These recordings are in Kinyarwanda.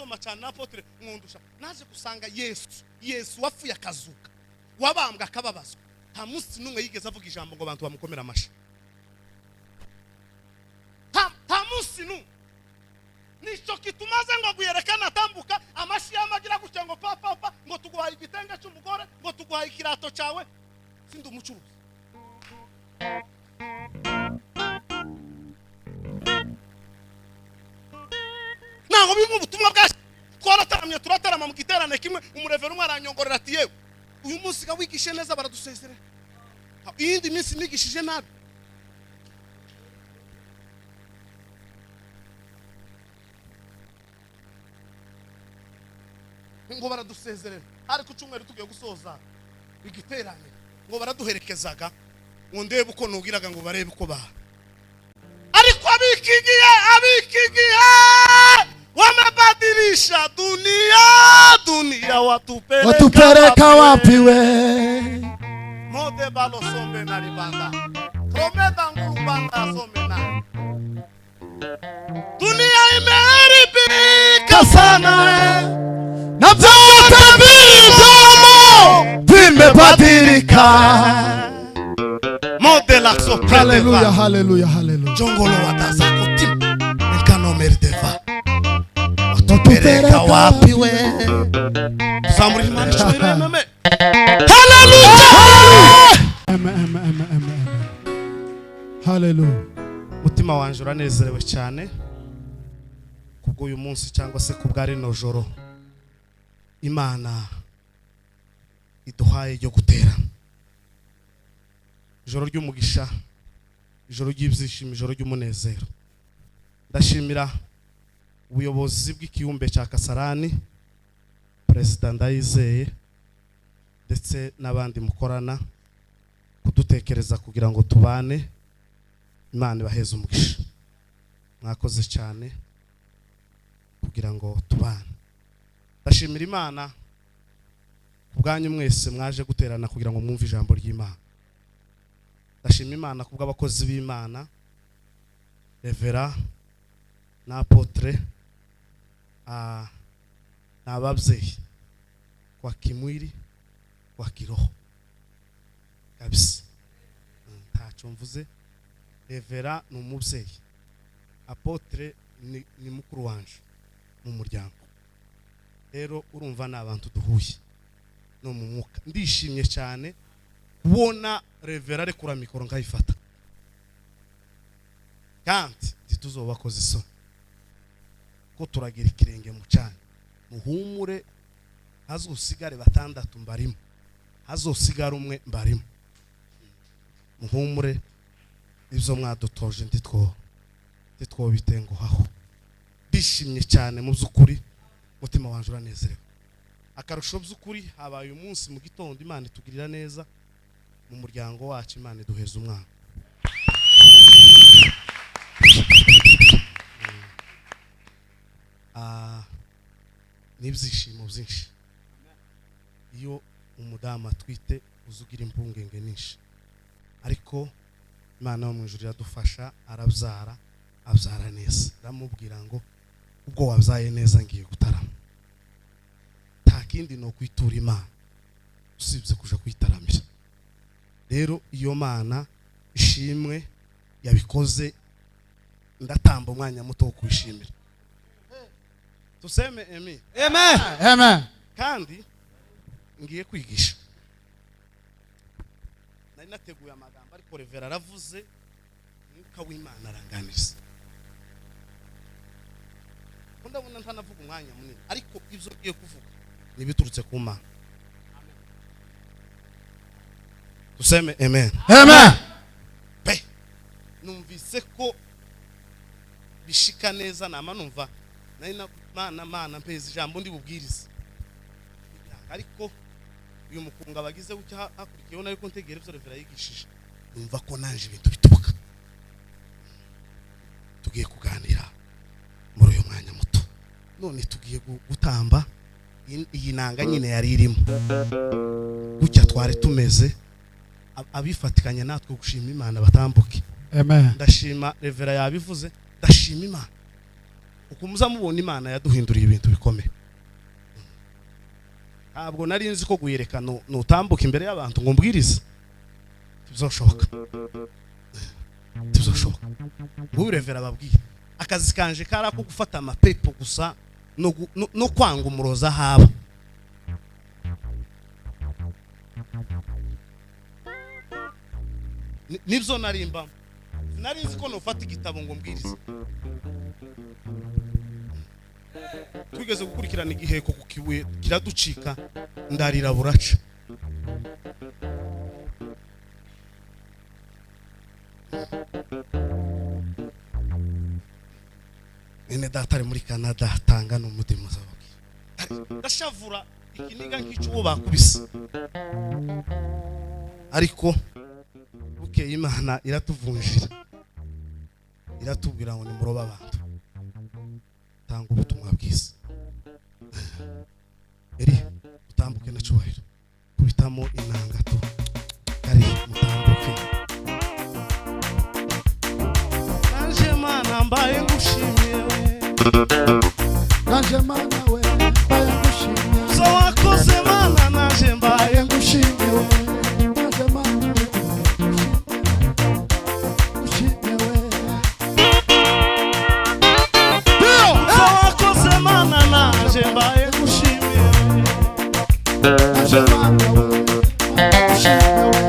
nsoma cyane na apotre Nkundusha naje gusanga Yesu wapfuye akazuka wabambwa akababazwa nta munsi numwe yigeze avuga ijambo ngo abantu bamukomera amashi nta munsi numwe nico kitumaze ngo guyerekana atambuka amashi yamagira gutya ngo papa ngo tuguhaye igitenge cy'umugore ngo tuguhaye ikirato cyawe sindi umucuruzi naho bimu butumwa bwa twaratamye turatarama mu giterane kimwe umurevero umwe aranyongorera ati yewe uyu munsi ga wigishe neza baradusezerera iyindi minsi nigishije nabi ngo baradusezerera ariko cyumweru tugiye gusoza igiterane ngo baraduherekezaga ngo ndebe uko nubwiraga ngo barebe uko ba ariko abikigiye wamebadilisha dunia watupeleka wapi we mode balosombe na libanda prometa ngubanda sombe na dunia imeharibika sana na vyote vilivyomo vimebadilika. Mode la soprano. Hallelujah, hallelujah, hallelujah. Jongolo wataza kutim nkano merdeva watupeleka wapi we samuri imana shwira meme. Hallelujah, amen. Hallelujah. Mutima wanje uranezerewe cyane kubwo uyu munsi cyangwa se kubwari no joro Imana iduhaye ryo gutera ijoro ry'umugisha, ijoro ry'ibyishimo, ijoro ry'umunezero. Ndashimira ubuyobozi bw'ikiyumbe cya Kasarani, President Ndayizeye ndetse n'abandi mukorana kudutekereza kugira ngo tubane. Imana ibaheze umugisha. Mwakoze cyane kugira ngo tubane. Ndashimira Imana kubwanyu mwese mwaje guterana kugira ngo mwumve ijambo ry'Imana. Ndashimira Imana kubw'abakozi b'Imana, Revera na Apotre n'ababyeyi kwa Kimwiri kwa Kiroho kabisa. Ntacyo mvuze. Revera ni umubyeyi, Apotre ni mukuru wanje mu muryango. Rero urumva n'abantu duhuye no mu mwuka. Ndishimye cyane kubona Revera rekura mikoro nkayifata, kandi ntituzobakoze isoni ko turagira ikirenge mu cyane. Muhumure, hazosigare batandatu mbarimo, hazosigara umwe mbarimo. Muhumure, ibyo mwadutoje nditwo bitenguhaho. Ndishimye cyane mu by'ukuri, mutima wanje uranezerewe. Akarusho by'ukuri habaye umunsi mu gitondo Imana itugirira neza mu muryango wacu. Imana iduheza umwana. N'ibyishimo byinshi. Iyo umudamu atwite uzugira impungenge nyinshi, ariko Imana yo mu ijuru iradufasha, arabyara, abyara neza. Ramubwira ngo ubwo wabyaye neza ngiye gutarama. Nta kindi no kwitura Imana usibye kuja kwitaramira. Rero iyo Mana ishimwe yabikoze, ndatamba umwanya muto wo kwishimira. Tuseme amen. Amen. Amen. Kandi ngiye kwigisha. Nari nateguye amagambo ariko Revera aravuze, Mwuka w'Imana aranganiriza. Ndabona ntanavuga umwanya munini, ariko ibyo ngiye kuvuga nibiturutse ku Mana. Tuseme amen. Amen. Numvise ko bishika neza, nama numva nari Mana mpeze ijambo ndi bubwirize, ariko uyu mukunga bagize ucya hakurikiyeho nariko ntegera ibyo Revera yigishije, numva ko nanje ibintu bitubuka. Tugiye kuganira muri uyu mwanya muto. None tugiye gutamba iyi nanga nyine yari irimo gucya twari tumeze, abifatikanye natwe gushima Imana batambuke. Amen. Ndashima Revera yabivuze, ndashima Imana. ukumuza mubona Imana yaduhinduriye ibintu bikomeye. Ntabwo nari nzi ko guyerekana nutambuka imbere y'abantu ngo mbwirize bizoshoboka. Urevera babwiye akazi kanje kara ko gufata amapepo gusa no kwanga umuroza haba. Nibyo narimba nari nzi ko nofata igitabo ngo mbwirize. Twigeze gukurikirana igiheko ku kibuye kiraducika ndarira buraca. Ene datari muri Canada tanga no mudimo zabaki. Ndashavura ikiniga nk'icuwo bakubise. Ariko bukeye Imana iratuvunjira. Iratubwira ngo ni muroba abantu. Tanga ubutumwa bwiza. Eri utambuke na cyubahiro. Kubitamo inanga to. Kari mutambuke. Nanje Mana mbaye ngushimiye. Nanje Mana we mbaye ngushimiye. So wakoze Mana nanje mbaye ngushimiye. Nanje Mana ngushimiye we. So wakoze Mana nanje mbaye ngushimiye. Nanje Mana we ngushimiye we.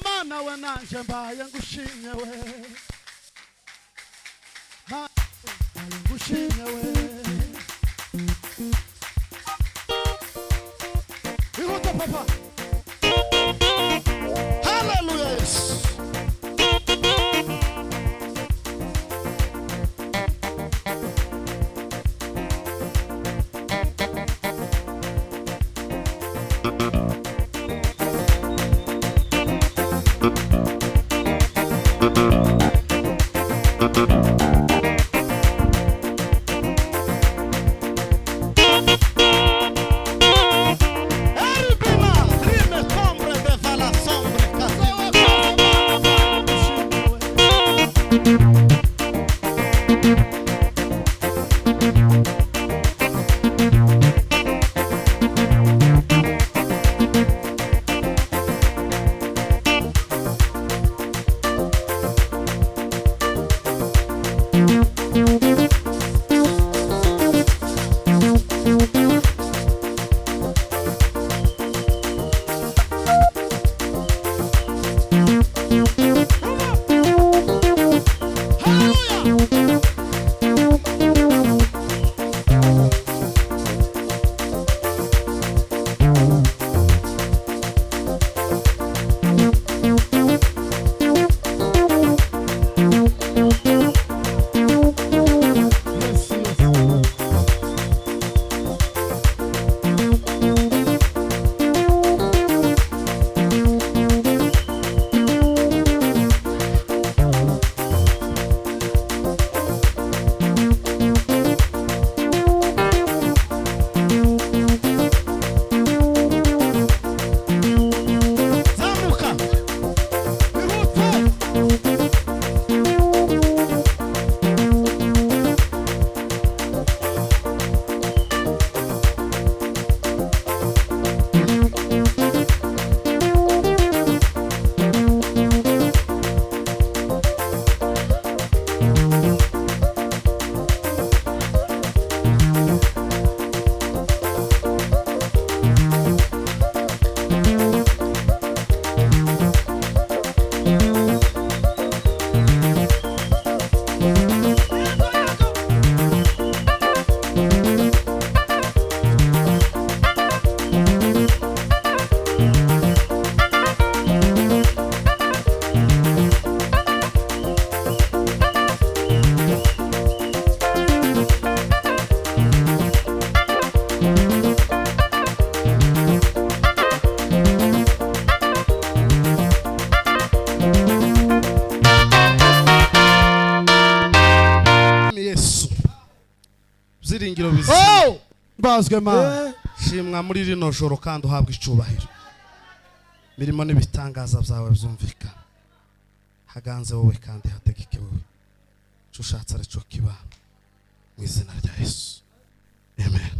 Mana we nanje mbaye ngushimye we. Mbaye ngushimye we. Ihuta papa. Hallelujah. bazwe mana shimwa muri rino joro kandi uhabwa icubahiro mirimo n'ibitangaza byawe byumvikana haganze wowe kandi hategeke wowe cushatse ari cyo kiba mu izina rya Yesu amen.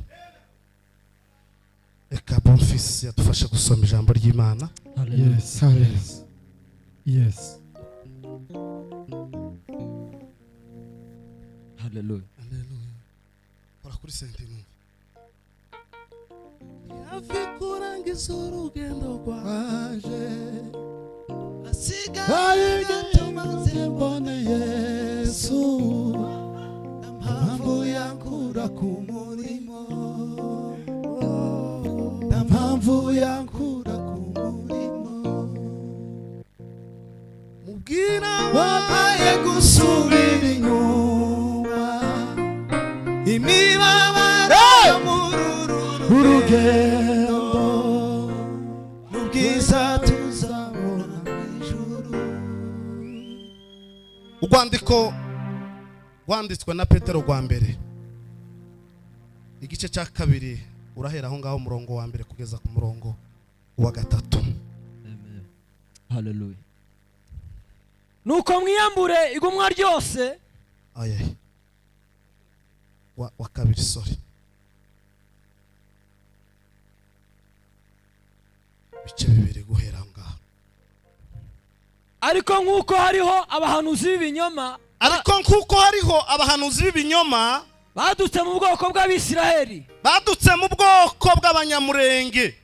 Eka Bonfils yadufashe gusoma ijambo ry'Imana. yes yes yes Hallelujah. Haleluya. Ora kuri sentinu yafikurangiza urugendo rwaje asigaye tumaze mbone Yesu mpamvu yankura ku murimo mpamvu yankura ku murimo mubwira wabaye gusubira inyuma imibabaro yo urugendo n'ubwiza tuzabona mw'ijuru. urwandiko rwanditswe na Petero rwa mbere igice cya kabiri urahera aho ngaho umurongo wa mbere kugeza ku murongo wa gatatu. Amen. Hallelujah. nuko mwiyambure igomwa ryose Aye. Wa kabiri sorry. Bice bibiri guhera aho ngaho. ariko nk'uko hariho abahanuzi b'ibinyoma Ariko nkuko hariho abahanuzi b'ibinyoma badutse mu bwoko bw'Abisiraheli badutse mu bwoko bw'abanyamurenge,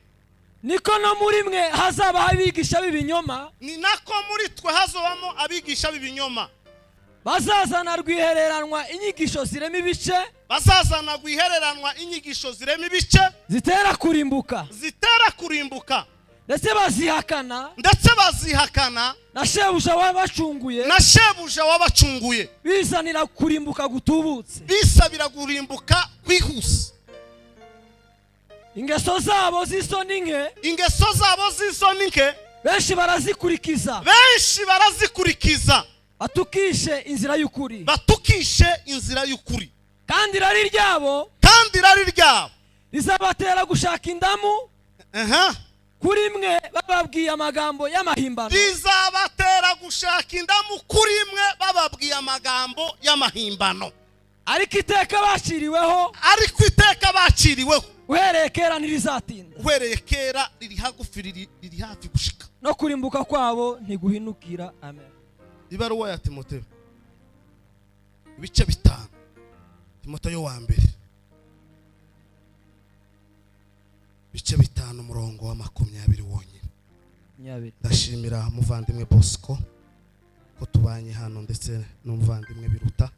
niko no muri mwe hazaba abigisha b'ibinyoma ni nako muri twe hazobamo abigisha b'ibinyoma bazazana rwihereranwa inyigisho zirema ibice bazazana guhereranwa inyigisho zirema ibice zitera kurimbuka zitera kurimbuka ndetse bazihakana ndetse bazihakana na shebuja wabacunguye na shebuja wabacunguye bizanira kurimbuka gutubutse bisabira kurimbuka kwihuse. ingeso zabo z'isoni nke Ingeso zabo z'isoni nke benshi barazikurikiza benshi barazikurikiza batukishe inzira y'ukuri batukishe inzira y'ukuri, kandi irari ryabo kandi irari ryabo rizabatera gushaka indamu aha kuri mwe bababwiye amagambo y'amahimbano bizabatera gushaka indamu kuri mwe bababwiye amagambo y'amahimbano, ariko iteka baciriweho ariko iteka baciriweho uhereye kera ntirizatinda uhereye kera riri hagufi riri hafi gushika. no kurimbuka kwabo ntiguhinukira. Amen. Ibaruwa ya Timoteyo ibice 5 Timoteyo wa mbere ibice 5 umurongo wa 20 wonyine. Ndashimira muvandimwe Bosco ko tubanye hano ndetse n'umuvandimwe Biruta,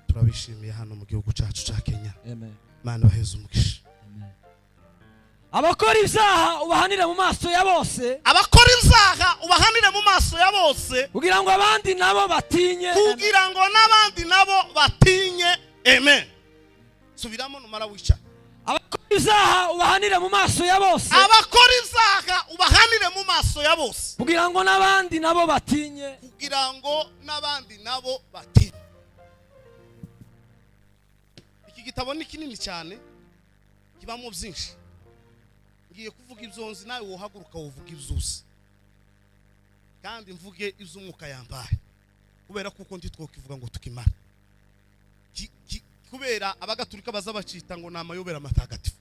turabishimiye hano mu gihugu cyacu cya Kenya. Amen. Mana baheze umugisha. Amen. abakora ibyaha ubahanire mu maso ya bose Abakora ibyaha ubahanire mu maso ya bose kugira ngo abandi nabo batinye. kugira ngo n'abandi nabo batinye. Amen. Subiramo numara wica. abakora ibyaha ubahanire mu maso ya bose Abakora ibyaha ubahanire mu maso ya bose kugira ngo n'abandi nabo batinye. kugira ngo n'abandi nabo batinye. Iki gitabo ni kinini cyane kibamo byinshi, ngiye kuvuga ibyonzi nawe wohaguruka wovuga ibyusi kandi mvuge iby'umwuka yambaye kubera kuko ndi twokivuga ngo tukimara kubera abagatulika baza bacita ngo nama yobera matagatifu.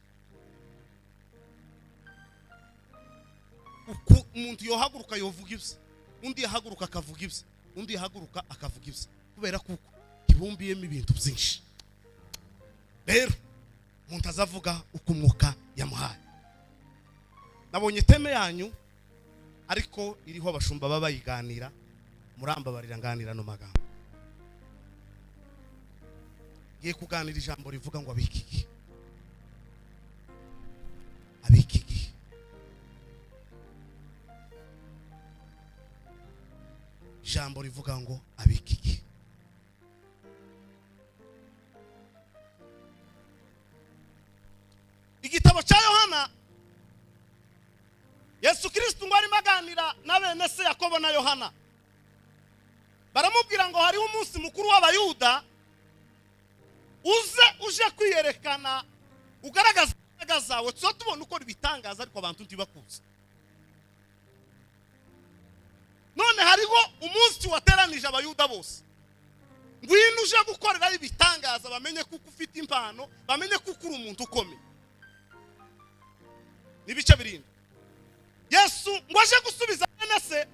Umuntu yohaguruka yovuga ibye, undi yahaguruka akavuga ibye, undi yahaguruka akavuga ibye kubera kuko kibumbiyemo ibintu byinshi. Rero umuntu azavuga uko umwuka yamuhaye. Nabonye teme yanyu ariko iriho abashumba baba bayiganira, muramba bariranganira no magambo. Ngiye kuganira ijambo rivuga ngo abikiki. Abikiki. Ijambo rivuga ngo abikiki. Igitabo cya Yohana, Yesu Kristo ngo ari maganira na bene se Yakobo na Yohana, baramubwira ngo hariho umunsi mukuru w'abayuda uje kwiyerekana ugaragaza imbaraga zawe tuzo tubona uko bitangaza ariko abantu ntibakuzi. None hariho umunsi wateranije abayuda bose, ngwino uje gukorera ibitangaza bamenye kuko ufite impano, bamenye kuko uri umuntu ukomeye. Nibice birindwi Yesu ngo aje gusubiza bene se,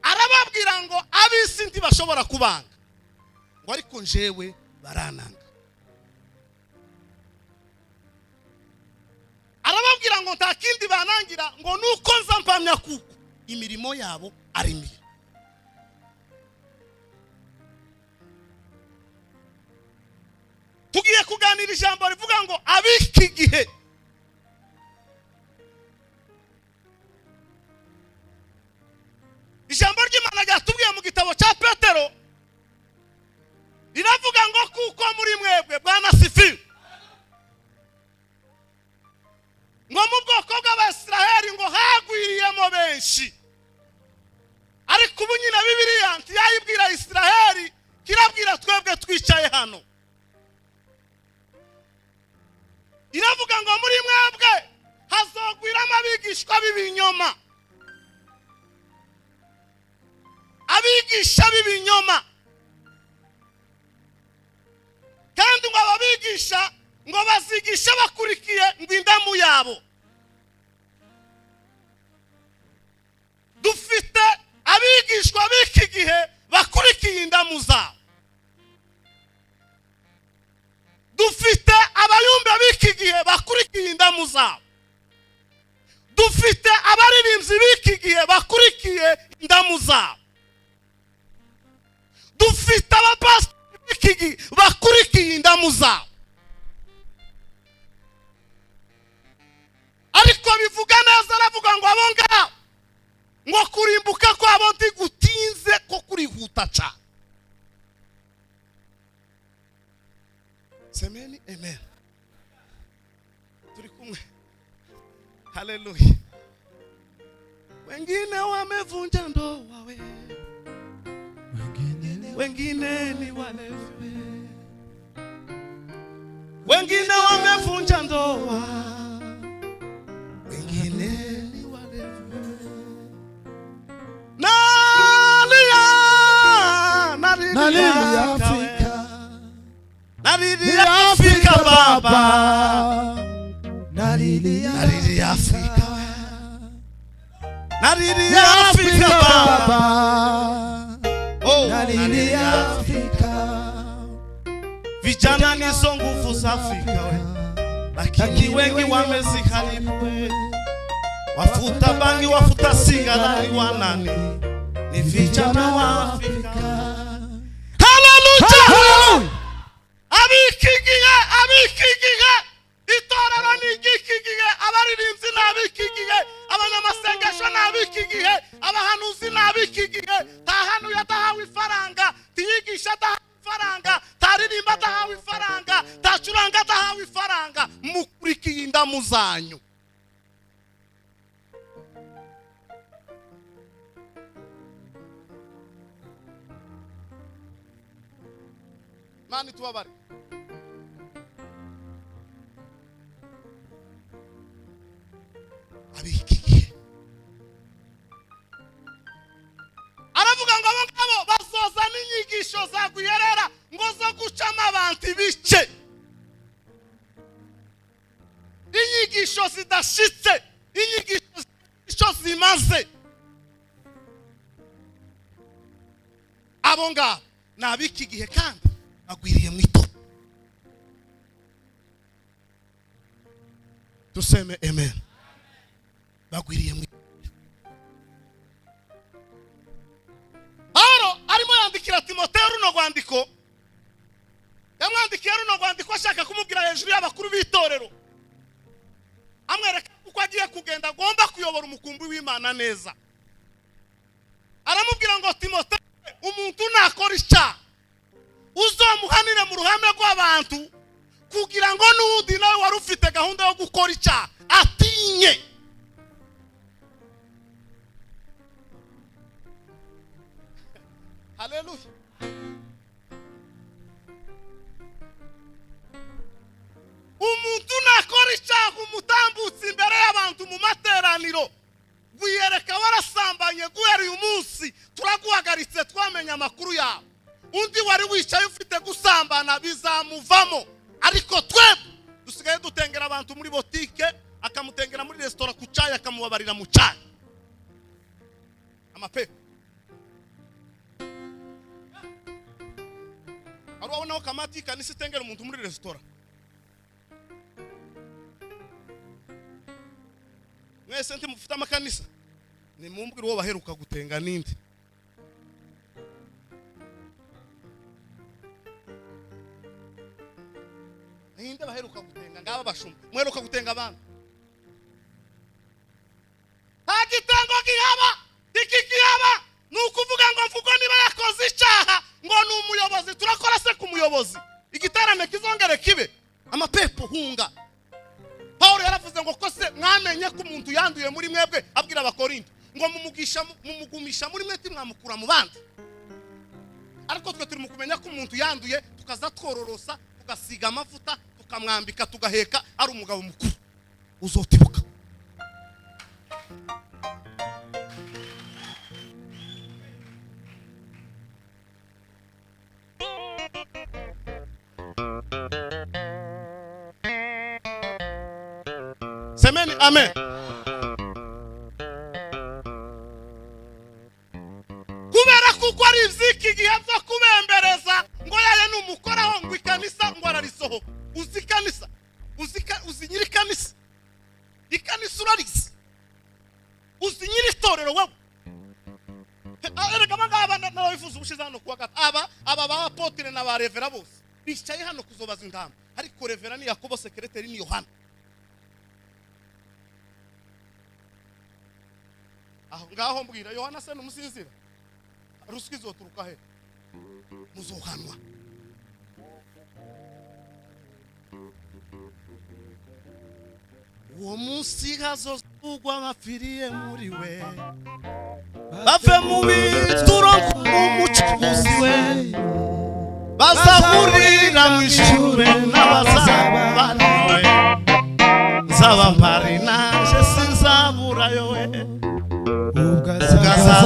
arababwira ngo abisi ntibashobora kubanga, ngo ariko njewe barananga. Arababwira ngo nta kindi banangira ngo nuko nza mpamya kuko imirimo yabo ari mibi. Tugiye kuganira ijambo rivuga ngo abiki gihe. Ijambo ry'Imana ryatubwiye mu gitabo cya Petero riravuga ngo kuko muri mwebwe Bwana sifiwe, ngo mu bwoko bw'Abisiraheli ngo hagwiriyemo benshi. Ariko ubu nyine Bibiliya ntiyayibwira Isiraheli, kirabwira twebwe twicaye hano. Iravuga ngo muri mwebwe hazogwiramo abigishwa b'ibinyoma, abigisha b'ibinyoma, kandi ngo ababigisha ngo bazigisha bakurikiye ngo indamu yabo. Dufite abigishwa b'iki gihe bakurikiye indamu zabo. Dufite abayumbe b'iki gihe bakurikiye indamu zabo. Dufite abaririmbyi b'iki gihe bakurikiye indamu zabo. Dufite abapasiteri b'iki gihe bakurikiye indamu zabo. Ariko bivuga neza, aravuga ngo abo ngabo ngo kurimbuka kwabo ntigutinze ko kurihuta cyane. Semeni amen. Turi kumwe. Haleluya. Wengine wamevunja ndoa we, wengine ni walevi, wengine wamevunja ndoa, wengine ni walevi. Nalia Afrika, Nalia Afrika baba, Nalia Afrika, Nalia Afrika baba, oh Nalia Afrika. Vijana nizo nguvu za Afrika we, lakini wengi wameziharibu. Wafuta bangi, wafuta sigara ni wanani? Ni vijana wa Afrika. Hallelujah! Abikigiye itorero ni igikigiye, abaririmbyi n'abikigiye, abanyamasengesho n'abikigiye, abahanuzi n'abikigiye. Tahanuye adahawe ifaranga, tiyigisha adahawe ifaranga, taririmba adahawe ifaranga, tacuranga adahawe ifaranga. Mukurikiye indamu zanyu. Mani tubabare. Abikigiye. Aravuga ngo abo ngabo bazoza n'inyigisho za guyerera ngo zo gucamo abantu ibice, inyigisho zidashitse, inyigisho zimaze. Abo ngabo nabiki gihe kandi agwiriye mwito. Tuseme amen. Bagwiriye mwito. Paulo arimo yandikira Timoteyo runo rwandiko, yamwandikiye runo rwandiko ashaka kumubwira hejuru y'abakuru b'itorero, amwereka uko agiye kugenda agomba kuyobora umukumbi w'Imana neza. Aramubwira ngo Timoteyo, umuntu nakora icyaha uzomuhanire mu ruhame rw'abantu, kugira ngo n'undi nawe wari ufite gahunda yo gukora icyaha atinye. Haleluya. Umuntu nakora kucaya akamubabarira mu cyayi. Amapepo arabona ko kamati kanisa itengera umuntu muri restaurant. Mwese nti mufite amakanisa ni mumbwira uwo baheruka gutenga ninde. Ninde baheruka gutenga ngaba bashumba mweruka gutenga abantu. Agitengo kihaba ikikihaba nukuvuga ngo mvugo niba yakoze icyaha ngo ni umuyobozi turakora se ku muyobozi igitarame kizongere kibe. Amapepo hunga. Paulo yaravuze ngo kose mwamenye ko umuntu yanduye muri mwebwe abwira abakorinto ngo mumugumisha muri mwe timwamukura mu bandi. Ariko twe turi mu kumenya ko umuntu yanduye tukaza twororosa tugasiga amavuta tukamwambika tugaheka ari umugabo mukuru uzotibuka. Semeni amen. Kubera kuko ari iziki gihe byo kubembereza ngo yaye numukoraho ngo ikanisa ngo ararisoho. Uzi kanisa uzi nyiri kanisa ikanisa urarize uzi nyiri torero wewe. Erega bangaba nabifuza ubushize hano kuwa gatatu aba ba apotre na ba revera bose bicaye hano kuzobaza indama ariko revera ni Yakobo secretary ni Yohana. Ngaho mbwira Yohana se numusinzira ruswa izoturuka he muzohanwa. Uwo munsi hazozugwa bapfiriye muri we bave mu bituro umucuzi we bazahurira mu ishure n'abazabana we zaba mpari naje sinzaburayo we ugazaza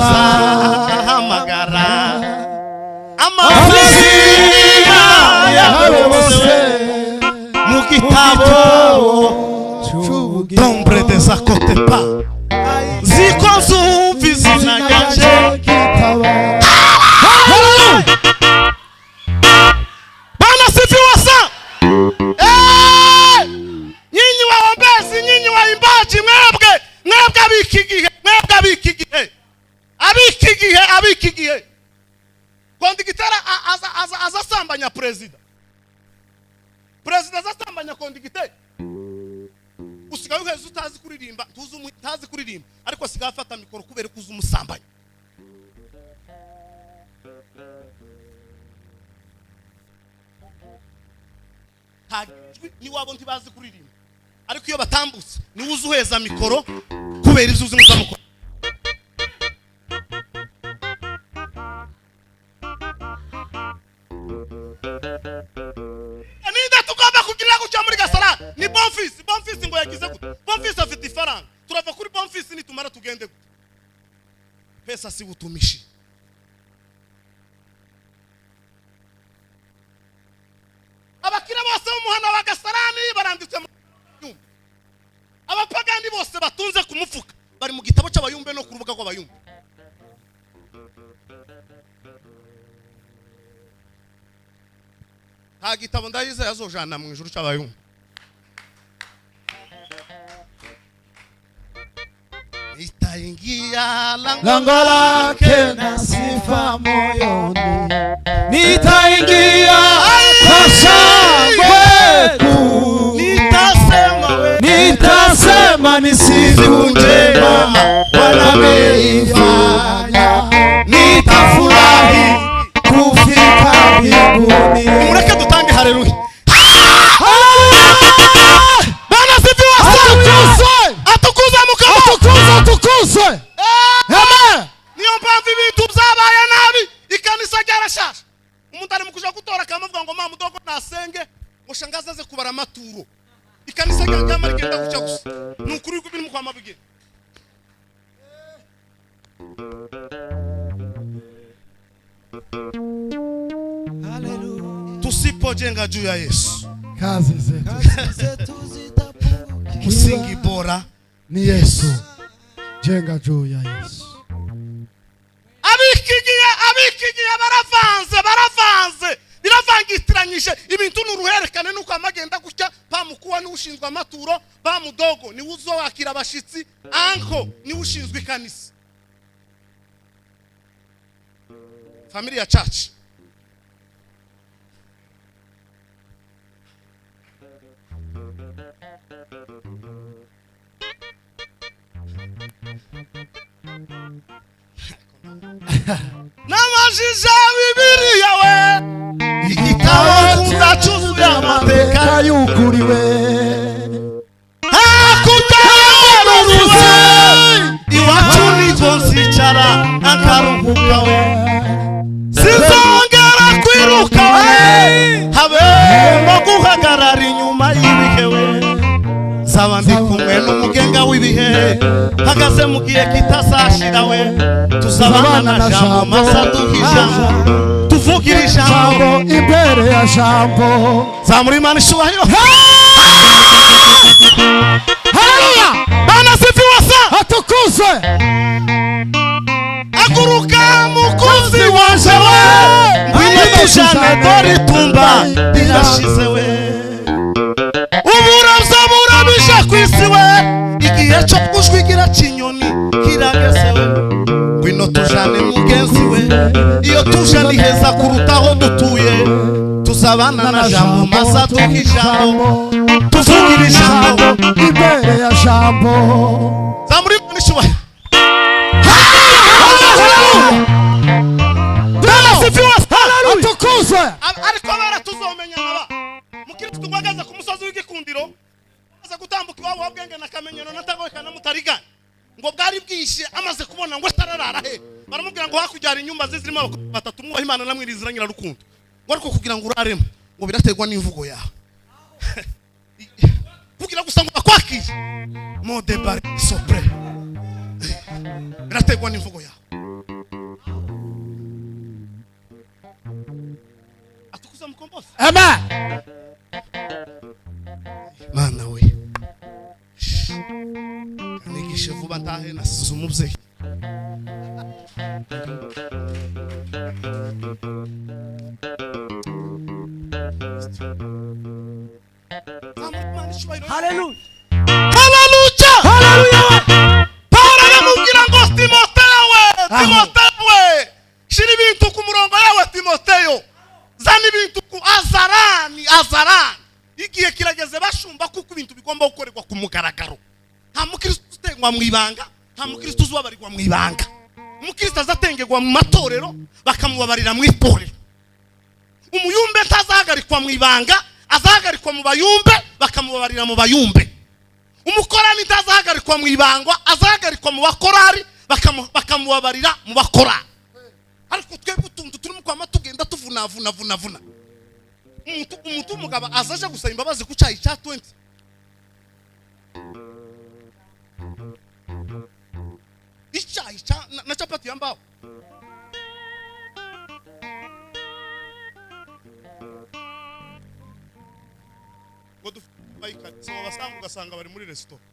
hamagara amazina yawe bose mu gitabo Nombre de Zakotepa Ziko zumvi zinagaje Bana sifiwa sa Nyinyi waombezi nyinyi waimbaji mwebwe abikigihe Kondi gitara azasambanya Perezida azasambanya kondi gitara usigaye uheze utazi kuririmba utazi kuririmba ariko sigaye afata mikoro kubera kuza umusambanya. Hagijwe ni wabo ntibazi kuririmba ariko iyo batambutse ni uzi uheza mikoro kubera izuzi muzamukora. Ni Bonfils ngo yagize gute Bonfils afite ifaranga turava kuri Bonfils nitumara tugende gute pesa si butumishi. Abakira bose umuhana wa Gasarani baranditse mu nyumba abapagani bose batunze ku mufuka bari mu gitabo cy'abayumbe no ku rubuga rw'abayumbe. Ha gitabo ndayize yazojana mu ijuru cy'abayumbe. Nitaingia lango lake na sifa moyoni, Nitaingia kwa shangwe kuu, nitasema ni siku njema Bwana ameifanya, nitafurahi kufika mbinguni. Mureke dutange haleluya. Bwana sifiwe sana. Atukuzwe. Amen. Niyo mpamvu ibintu byabaye nabi ikanisa ryarashasha. Umuntu ari mukuja gutora akamuvuga ngo mama mudogo nasenge ngo shangaza ze kubara amaturo. Ikanisa ryama rigenda guca gusa. Nukuri ibintu mu kwama bigenda. Haleluya. Tusipojenga juu ya Yesu. Kazi zetu Msingi bora ni Yesu. Jenga juu ya Yesu. abikigiye baravanze biravangitiranyije ibintu n'uruherekane nuko amagenda gutya pamukuwa ni ushinzwe amaturo pamudogo ni uzo wakira abashitsi anko ni ushinzwe ikanisa familia church namajije Bibiliya we igitabo kudacuzuye amateka y'ukuriwe hakutaruze iwacu niho nzicara akaruhuka we sinzongera kwiruka habe no guhagarara inyuma y'ibihe we zaba ndi kumwe n'umugenga w'ibihe hagaze mu gihe kitazashira we tuzabana na jambo masa duhijambo tuvugira ijambo imbere ya jambo zamuri Imana ishubahiro haleluya bana sifiwe sa atukuzwe aguruka mukozi wanje we ngwino tujane dore tumba rirashize we uburavya burabije kwisi we igihe cyo kujwigira kinyoni kirageze we ngwino tujane mugenzi we iyo tuje ni heza kurutaho dutuye tuzabana na jambo masa tukijambo tuvugira ijambo imbere ya jambo zamuri Imana ishubahiro atukuzwe ariko bara tuzomenyana ba mukiristo twagaze ku musozi w'igikundiro aza gutambuka iwabo wabwenge na kamenyero natagokana mutarigana ngo bwari bwishe amaze kubona ngo atararara he baramubwira ngo hakujyara inyumba zizirimo batatu mwubaha Imana namwirizira nyirarukundo ngo ariko kugira ngo uraremo ngo birategwa n'imvugo yawe kugira gusa ngo bakwakije mode bar sopre birategwa n'imvugo yawe atukuza mukombozi amen mana we nigishe vuba ntahe nasize umubyeyi Hallelujah. Hallelujah. Paulo aramubwira ngo Timoteyo shira ibintu ku murongo yawe Timoteyo zana ibintu ku azarani igihe kirageze bashumba kuko ibintu bigomba gukorerwa ku mugaragaro nta mukristo utengwa mu ibanga nta mukristo uzubabarirwa mu ibanga umukristo azatengerwa mu matorero bakamubabarira mu itorero umuyumbe ntazahagarikwa mu ibanga azahagarikwa mu bayumbe bakamubabarira mu bayumbe umukorani ntazahagarikwa mu ibanga azahagarikwa mu bakorari bakamubabarira mu bakorari ariko twebwe utuntu turimo kwama tugenda tuvunavuna umuntu umugabo azaje gusaba imbabazi ku cyayi cya 20 icyayi na capati yambaho ngo dufayikatse basanga ugasanga bari muri restaurant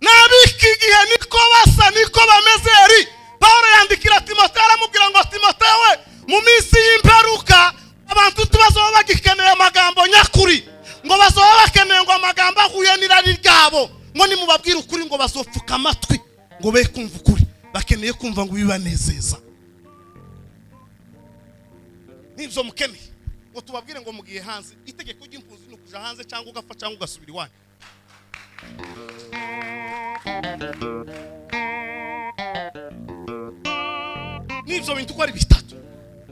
nabikigihe niko basa niko bamezeri Paulo yandikira Timoteyo aramubwira ngo Timoteyo we mu minsi y'imperuka abantu tubazoba bagikeneye amagambo nyakuri ngo bazoba bakeneye ngo amagambo ahuye n'irari ryabo ngo nimubabwire ukuri ngo bazopfuka amatwi ngo be kumva ukuri bakeneye kumva ngo bibanezeza nibyo mukeneye ngo tubabwire ngo mugiye hanze itegeko ry'impunzi no kuja hanze cyangwa ugafa cyangwa ugasubira iwanyu nibyo bintu uko ari bitatu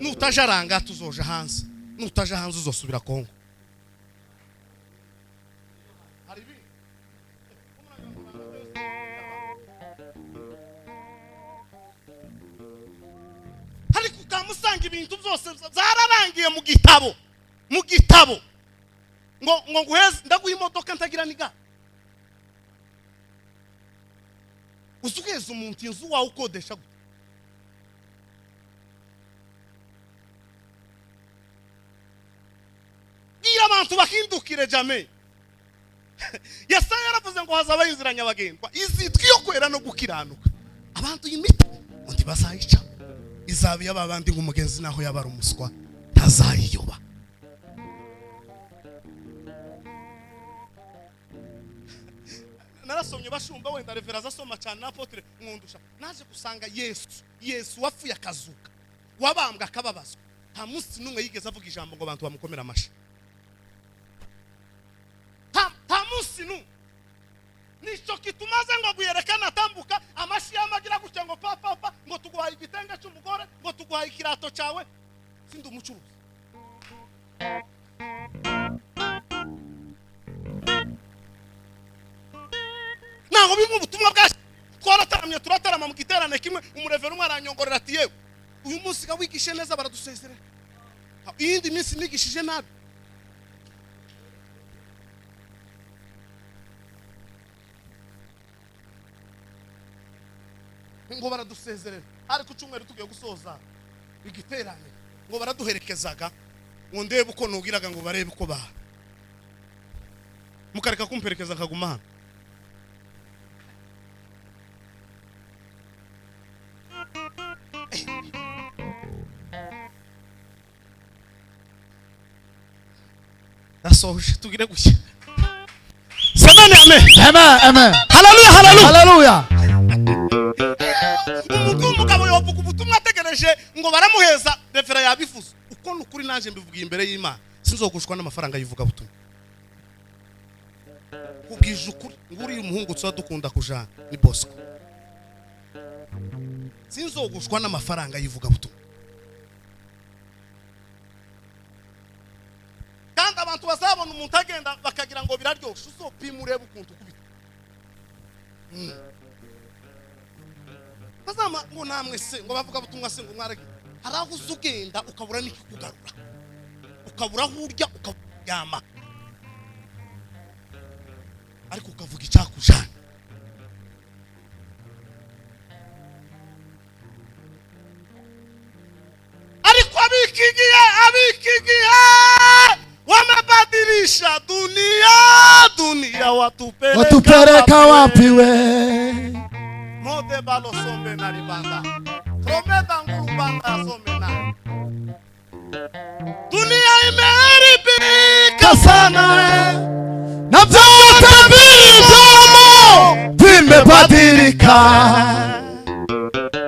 nutajaranga tuzoja hanze nutaja hanze uzosubira Kongo ariko ukamusanga ibintu byose zararangiye mu gitabo ngo nguheze ndaguha imodoka ntagira niga uzugeze umuntu inzu wawe ukodesha gute abantu bahindukire jame. Yesaya yaravuze ngo hazaba inzira nyabagendwa izitwa iyo kwera no gukiranuka. Abantu imiti undi bazayica. Izabi y'ababandi ngumugenzi naho yabara umuswa tazayiyoba. Narasomye bashumba wenda reveraza soma cyane na apotre mwundusha. Naje gusanga Yesu wafuye akazuka. Wabambwa akababazwa. Nta munsi numwe yigeze avuga ijambo ngo abantu bamukomera amashi. Nta munsi numwe. Nico kitumaze ngo guyerekana atambuka amashi yamagira gutya ngo papa ngo tuguhaye igitenge cy'umugore ngo tuguhaye ikirato cyawe sindi umucuruzi. Naho bimu butumwa bwa twaratamye turatarama mu giterane kimwe umurevero umwe aranyongorera ati yewe uyu munsi ga wigishe neza baradusezerera. Iyindi minsi nigishije nabi. Ngo baradusezerera ariko cyumweru tugiye gusoza igiterane ngo baraduherekezaga ngo ndebe uko nugiraga ngo barebe uko ba mukareka kumperekeza kaguma. Asoje tugire gushya. Semene amen. Amen. Hallelujah, hallelujah. Hallelujah. Umugabo yovuga ubutumwa ategereje ngo baramuheza refera yabifuza. Uko nukuri nanje mbivugiye imbere y'Imana. Sinzogushwa n'amafaranga yivuga butumwa. Kubwije ukuri nguri umuhungu tso dukunda kujana ni Bosco. Sinzogushwa n'amafaranga yivuga butumwa. Kandi abantu bazabona umuntu agenda bakagira ngo biraryoshe uzopima urebe ukuntu kubita. Bazama ngo namwe se ngo bavuga butumwa se ngo mwaragiye. Haraho uzugenda ukabura n'ikikugarura. Ukabura hurya ukayama. Ariko ukavuga icyakujana. Ariko abikigiye wamebadilisha dunia Watupeleka wapi we? Mode balo sombe na ribanda. Prometa ngurubanda sombe na. Dunia imeharibika sana. Na vyote vilivyomo vimebadilika.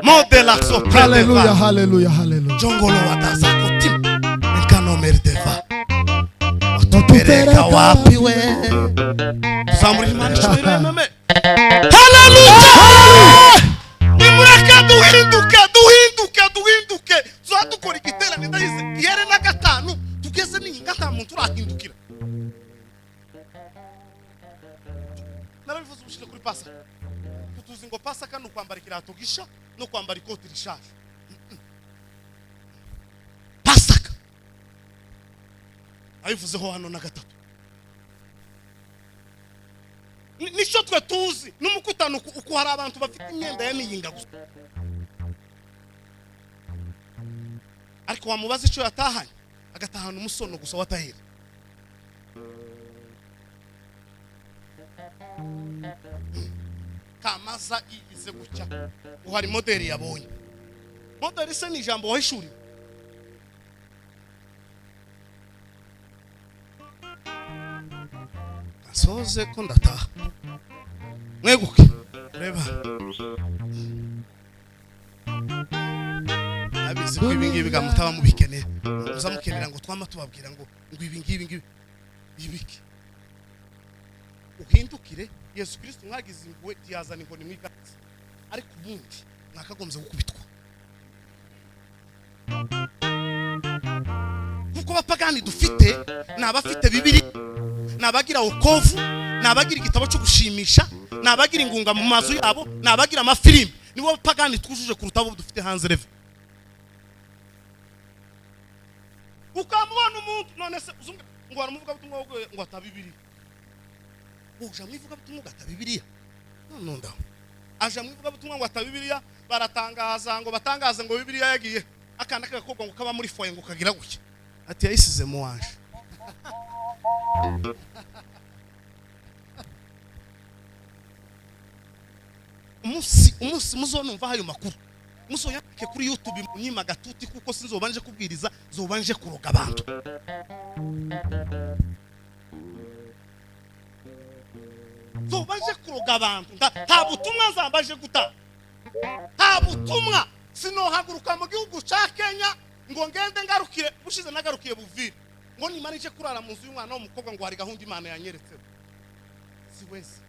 Mode la soprano. Hallelujah, hallelujah, hallelujah. Jongolo watazako tim. Nkano merdeva. Watupeleka wapi we? Samuri mani shwere meme. Hallelujah! Nimureka duhinduke. Tuzadukora igiterane ndahize. Yere na gatanu tugeze ni gatanu turahindukira. Narabivuze ubushike kuri pasa. Tutuzi ngo pasa kanu kwambara kirato gisha no kwambara ikoti rishaje. Pasaka. Ayivuzeho hano na gatatu. Nisho twe tuzi numukutano uko hari abantu bafite imyenda yamiyinga gusa. Ariko wamubaza ico yatahanye agatahana umusono gusa watahira. Kamaza ize gucya uhari modeli yabonye. Modeli se ni jambo wahishuri. Soze ko ndataha. Mweguke. Reba. Abizi ko ibingibi bigamutaba mubikeneye. Uzamukenera ngo twama tubabwira ngo ibingibi ibiki. Uhindukire Yesu Kristo mwagize impuhwe yazana inkoni mwikazi. Ariko ubundi mwakagombye gukubitwa. Kuko bapagani dufite nabafite bibiri nabagira wokovu nabagira igitabo cyo gushimisha nabagira ingunga mu mazu yabo nabagira amafilimi nibo bapagani twujuje kuruta abo dufite hanze reve. Ukamubona umuntu none se uzunga ngo aramuvuga butumwa ngo atabibiri. Uja mwivuga butumwa ngo atabibiriya. None ndaho. Aja mwivuga butumwa ngo atabibiriya baratangaza ngo batangaze ngo bibiriya yagiye akana kagakobwa ngo kaba muri foye ngo kagira guke. Ati yayisize mu wanje. umunsi muzonumva hayo makuru musoyake kuri YouTube munyima gatuti kuko sinzobanje kubwiriza zobanje kuroga abantu zobanje kuroga abantu nta butumwa zambaje guta nta butumwa sinohaguruka mu gihugu ca Kenya ngo ngende ngarukire bushize nagarukiye Buvira ngo nimanije kurara mu nzu y'umwana w'umukobwa ngo hari gahunda Imana yanyeretse siwezi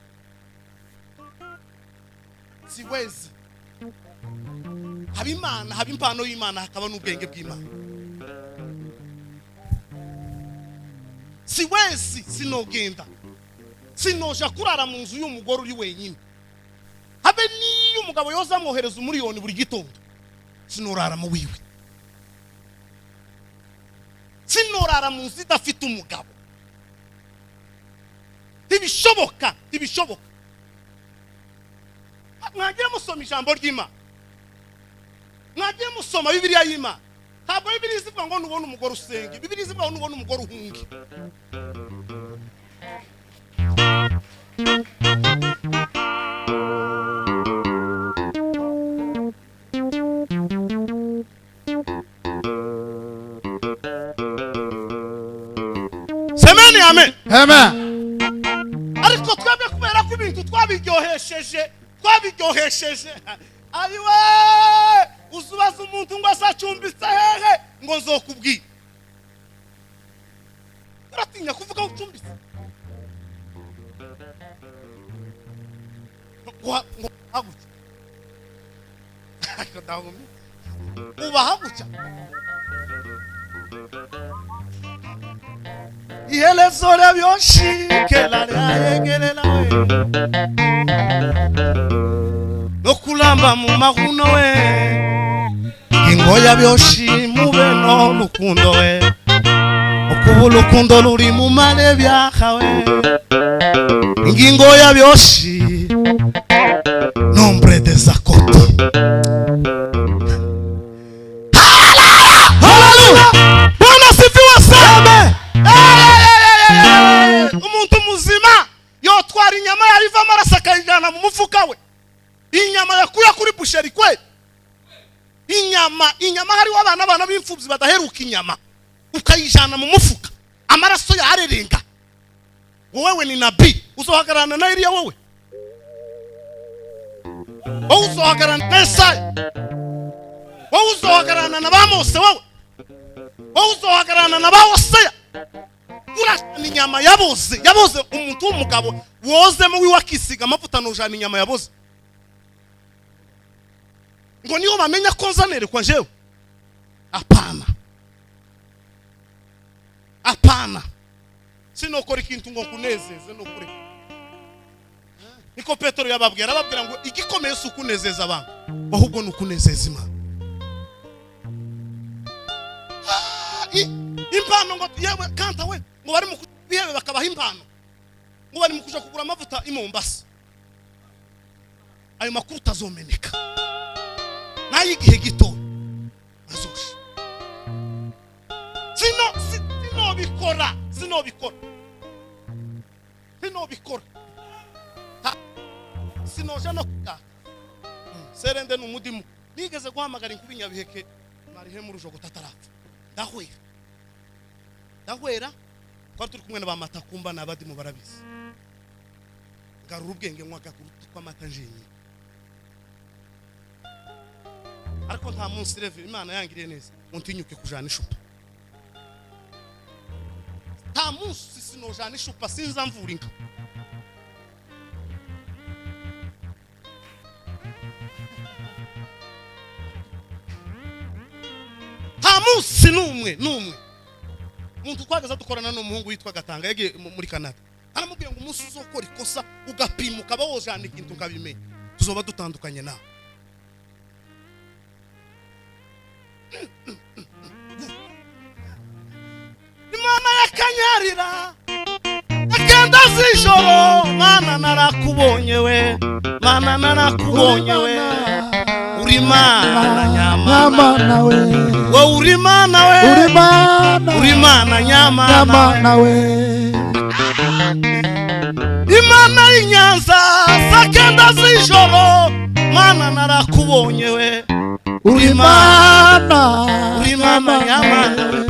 haba Imana haba impano y'Imana hakaba n'ubwenge bw'Imana siwezi sinogenda sinoja kurara mu nzu y'umugore uri wenyine habe niyo umugabo yoza mwohereza umuriyoni buri gitondo sinorara mu wiwe sinorara mu nzu idafite umugabo ntibishoboka mwagiye musoma ijambo ry'Imana mwagiye musoma Bibiliya y'Imana ntabwo Bibiliya ivuga ngo nubona umugore usenge Bibiliya ivuga ngo nubona umugore uhunge semeni amen ariko twebwe kubera ko ibintu twabiryohesheje ayiwe uzubaza umuntu ngo asacumbitse hehe ngo nzokubwira uratinya kuvuga ucumbitse ngo haguca ubahaguca iherezo ry'ibyoshike larayegerera we no kulamba mu mahuno we ingoya byoshimu beno mukundo we ukubulukundo luri mu mane byakawe ingingoya byoshi nombre des accords haleluya Bwana sifiwe sana umuntu muzima yotwara inyama yariva amaraso akayijana mu mufuka we inyama yakuya kuri busheri kwe inyama hariho abana b'imfubyi badaheruka inyama ukayijana mu mufuka amaraso yarerenga wowe ni nabii uzohagarana na Eliya wowe uzohagarana na Yesaya wowe uzohagarana na Mose wowe uzohagarana na Hosea urashana inyama yaboze umuntu w'umugabo wozemo wiwakisiga amavuta nojana inyama yaboze ngo niyo bamenya ko nzanere kwa jewe apana sinokora ikintu ngo kunezeze no kuri niko Petero yababwira ngo igikomeye si ukunezeza abantu ahubwo ni ukunezeza Imana impano ngo yewe kanta we ngo bari mu bihebe bakabaha impano ngo bari mu kuja kugura amavuta i Mombasa ayo makuru tazomeneka nayi igihe gito azosha sinoja no kuta serende n'umudimu nigeze guhamagara inkubinya biheke marihe mu rujogo tatarapfa ndahwera kwa turi kumwe n'abamata kumba n'abadimu barabizi garura ubwenge nkwaga kwa mata njenye ariko nta munsi reve Imana yangiriye neza untinyuke kujana ishupa nta munsi sinojana ishupa sinza mvura inka nta munsi numwe umuntu twagaza dukorana n'umuhungu witwa Gatanga yage muri Canada aramubwiye ngo umunsi uzokora ikosa ugapima ukaba wojana ikintu ukabimenya tuzoba dutandukanye nawe Imana yakanyarira akenda z'ijoro Mana narakubonye we uri Mana nyamana we uri Mana we uri Imana nyamana nyamana we Imana y'Inyanza saa kenda z'ijoro Mana narakubonye we uri Imana uri Imana nyamana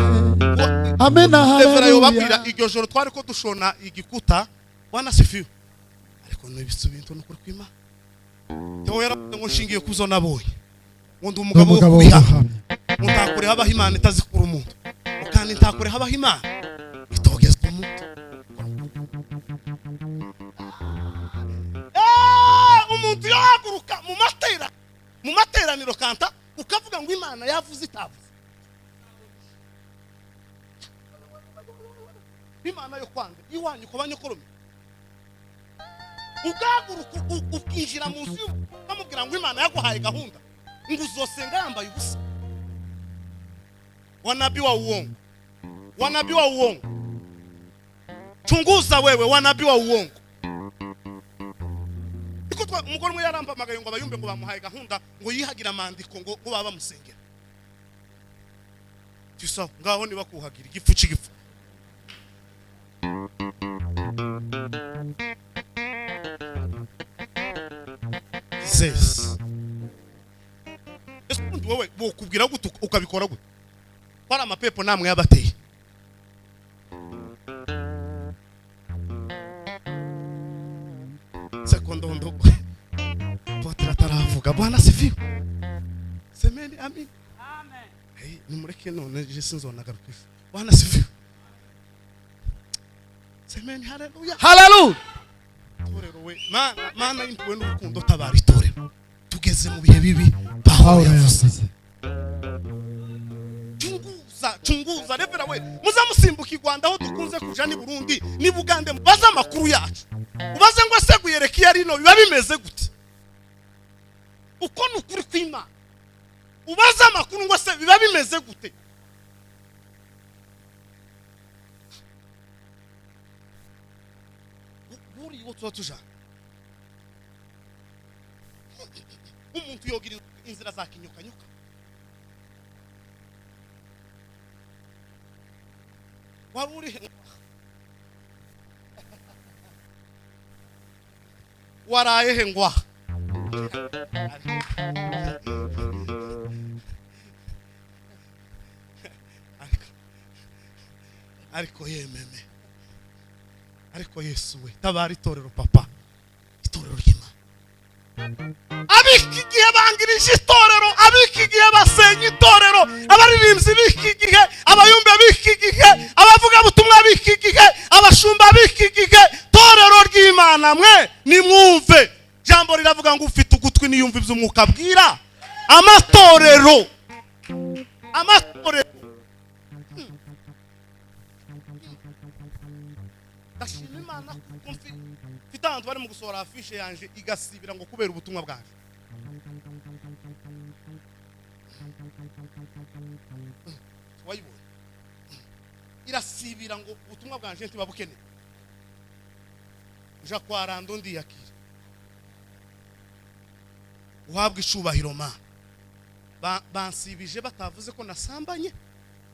amena Evra yobabwira haleluya iryo joro twari ko dushona igikuta wana sifiwe ariko n'ibitsu bintu n'ukuri kw'Imana Theo yaravuze ngo nshingiye kuzo nabonye ngo ndi umugabo wo kubihamya ngo ntakure habaho Imana itazikura umuntu kandi ntakure habaho Imana itogeza umuntu umuntu yahaguruka mu materaniro kanta ukavuga ngo Imana yavuze itavuze Imana yo kwande iwanyu ko banyokorome ugahaguruka ukinjira mu nzu ukamubwira ngo Imana yaguhaye gahunda ngo uzosenga yambaye ubusa wanabii wa uongo chunguza wewe wanabii wa uongo iko umugore umwe yarampamagaye ngo abayumbe ngo bamuhaye gahunda ngo yihagira amandiko ngo baba bamusengera tisa ngaho niba kuhagira igifu cy'igifu Jesus Esikundi wewe bokubwira gute ukabikora gute Para amapepo namwe yabateye Sekondondo Potera taravuga Bwana sifiwe Semeni amen Amen Hey nimureke none je sinzona garukifa Bwana sifiwe Semeni haleluya haleluya Torero we mana impuwe n'urukundo tabari torero tugeze mu bihe bibi Pawulo yavuze Chunguza revera we muzamusimbuka i Rwanda aho dukunze kuja ni Burundi ni Bugande baza makuru yacu ubaze ngo seguyereka iyo rino biba bimeze gute uko nukuri kw'Imana ubaza makuru ngo se biba bimeze gute buri wotu tuja umuntu yogira inzira za kinyukanyuka waruri waraye hengwa ariko yememe ariko Yesu we tabari itorero papa itorero ry'Imana abiki gihe bangirije itorero abiki gihe basenye itorero abaririmbyi biki gihe abayumbe biki gihe abavuga butumwa biki gihe abashumba biki gihe torero ry'Imana mwe nimwumve jambo riravuga ngo ufite ugutwi niyumva iby'umwuka abwira amatorero ndashima Imana kuko mfite abantu bari mu gusohora afishe yanje igasibira ngo kubera ubutumwa bwanje wayibona irasibira ngo ubutumwa bwanje ntibabukeneye uja kwa Rando ndiyakira uhabwa icubahiro Mana bansibije batavuze ko nasambanye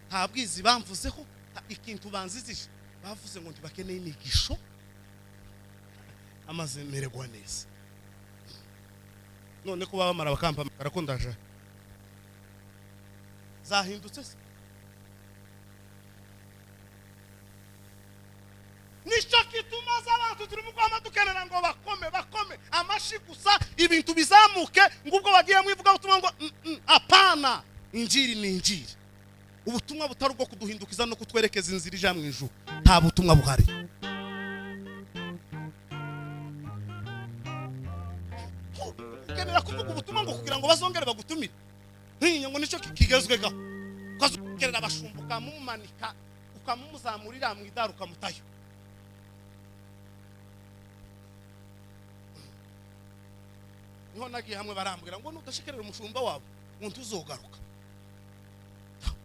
ntabwizi bamvuzeho ikintu banzizije bavuze ngo ntibakeneye imigisho amaze mererwa neza none ko bamara bakampamagara ko ndaje zahindutse se nico kituma abantu turi mu kwama dukenera ngo bakome amashi gusa ibintu bizamuke ngubwo bagiye mwivuga ubutumwa ngo apana injiri ni injiri ubutumwa butari bwo kuduhindukiza no kutwerekeza inzira ija mu ijuru nta butumwa buhari ukenera kuvuga ubutumwa ngo kugira ngo bazongere bagutumire ntinya ngo nico kigezwega ukazokerera abashumbuka mumanika ukamumuzamurira mu idara ukamutayo niho nagiye hamwe barambwira ngo nudashekerera umushumba wabo ngo ntuzogaruka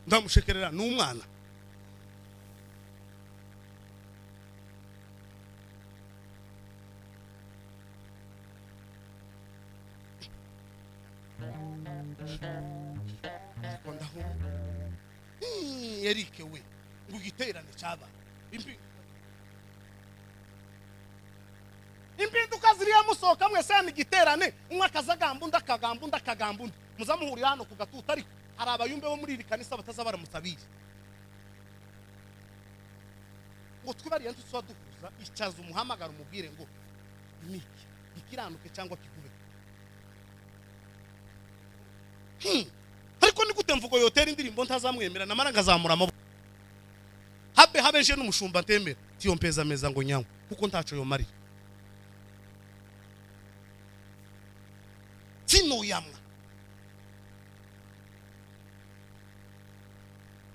ndamushekerera n'umwana Erike we ngo igiterane cyaba impinduka ziriya musohoka mwese ni igiterane, umwe akazagamba undi akagamba undi akagamba undi, muzamuhurira hano ku gatuta, ariko hari abayumbe bo muri iri kanisa batazabaramutsa biye ngo twibariye ntituzwa duhuza. Icaza umuhamagara umubwire ngo niki ikiranuke cyangwa kigube. Ariko ni gute mvugo yotera indirimbo ntazamwemera namara ngazamura amaboko habe nje n'umushumba ntemera tiyo mpeza meza ngo nyango kuko ntaco yo mari tino yamwa.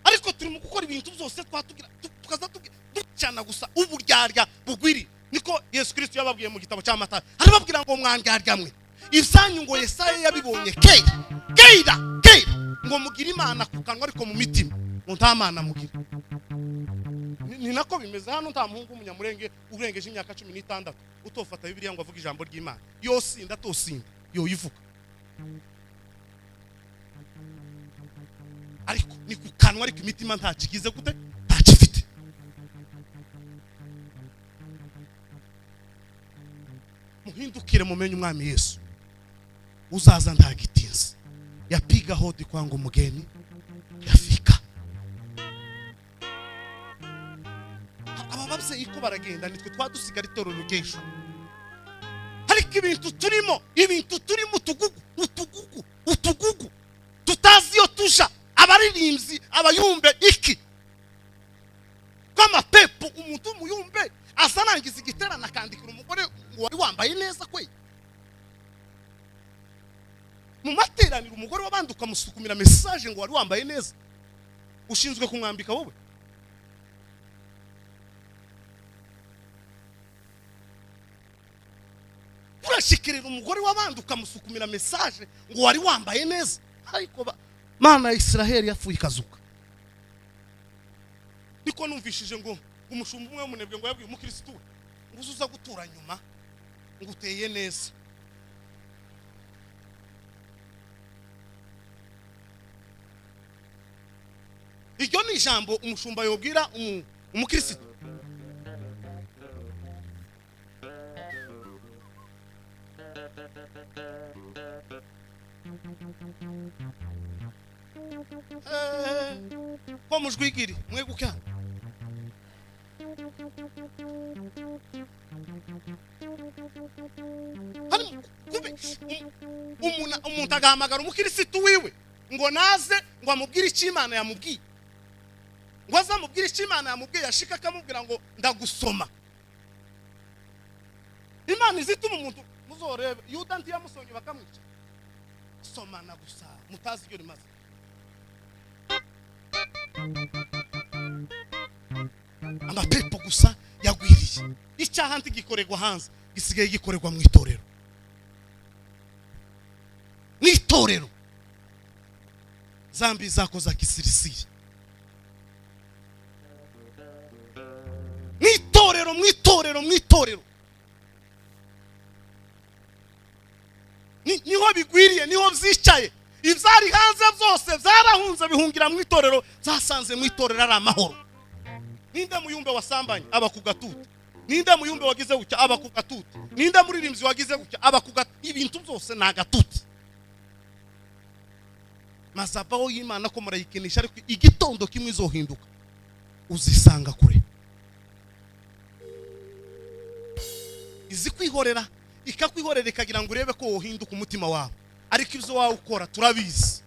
Ariko turi mu gukora ibintu byose twatugira tukaza ducana gusa uburyarya bugwiri. Niko Yesu Kristo yababwiye mu gitabo cya Matayo, arababwira ngo mwandyarya mwe ibyanyu ngo Yesaya yabibonye keira ngo mugira Imana ku kanwa ariko mu mitima ngo nta Mana mugira. Ni nako bimeze hano. Nta muhungu umunyamurenge urengeje imyaka 16 utofata Bibiliya ngo avuga ijambo ry'Imana yosinda tosinda yo yivuga, ariko ni ku kanwa ariko imitima nta kigize gute nta kifite. Muhindukire mumenye umwami Yesu uzaza ndagitinze, yapiga hodi kwangu mugeni yafika. Aba babyeyi ko baragenda nitwe twadusigara itorero rugesho, ariko ibintu turimo utugugu tutazi yo tuja. Abaririmbyi abayumbe iki kama pepo umuntu umuyumbe asanangiza igiterana akandikira umugore ngo wari wambaye neza kwe. Mu materaniro umugore wabandi ukamusukumira message ngo wari wambaye neza, ushinzwe kumwambika wowe. Urashikirira umugore wabandi ukamusukumira message ngo wari wambaye neza. Ariko Mana ya Israeli yafuye ikazuka. Niko numvishije ngo umushumba umwe munebwe ngo yabwiye umukristo ngo uzuza gutura nyuma ngo uteye neza. Iryo ni ijambo umushumba yobwira umukristo. Ko mujwigiri mwe gukya umuntu agahamagara umukristo wiwe ngo naze ngo amubwire icyo Imana yamubwiye, ngo azamubwire icyo Imana yamubwiye, yashika akamubwira ngo ndagusoma. Imana izituma umuntu muzorebe Yuda ntiyamusonye bakamwica somana gusa mutazi ibyo rimaze. Amapepo gusa yagwiriye. Icyaha ntigikorerwa hanze gisigaye gikorerwa mu itorero. N'itorero zambi zako za kisirisiri. N'itorero niho bigwiriye, niho byicaye. Ivyari hanze byose byarahunze bihungira mu itorero, zasanze mu itorero ari amahoro. Ninde muyumbe wasambanye aba kugatuta, ninde muyumbe wagize gucya aba kugatuta, ninde muririmbyi wagize gucya aba kugatuta. Ibintu byose nagatuta. Mazabaho y'Imana ko murayikinisha, ariko igitondo kimwe izohinduka uzisanga kure. Izi kwihorera ikakwihorera ikagira ngo urebe ko wohinduka umutima wawe, ariko ibyo wawe ukora turabizi.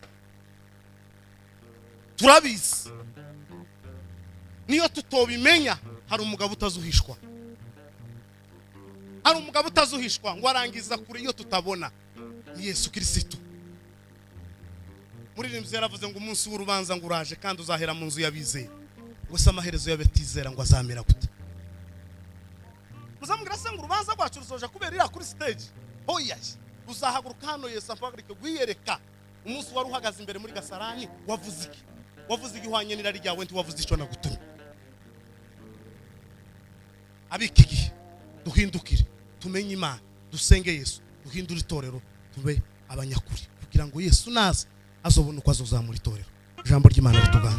Niyo tutobimenya hari umugabo utazuhishwa, ngo arangiza kure iyo tutabona ni Yesu Kristo. Muririmbyi yaravuze ngo umunsi w'urubanza ngo uraje kandi uzahera mu nzu y'abizera. Gusa amaherezo y'abatizera ngo azamera gute? Muzamubwira se ngo urubanza rwacu ruzoja kubera ira kuri stage. Oya, uzahaguruka hano Yesu afagarike gwiyereka. Umunsi wari uhagaze imbere muri Gasarani wavuze iki? Wavuze igihwanye n'irari ryawe ntiwavuze ico nagutumye. Abiki gihe duhindukire tumenye Imana, dusenge Yesu, duhindure itorero tube abanyakuri kugira ngo Yesu naza azobona uko azozamura itorero. Ijambo ry'Imana ritugana.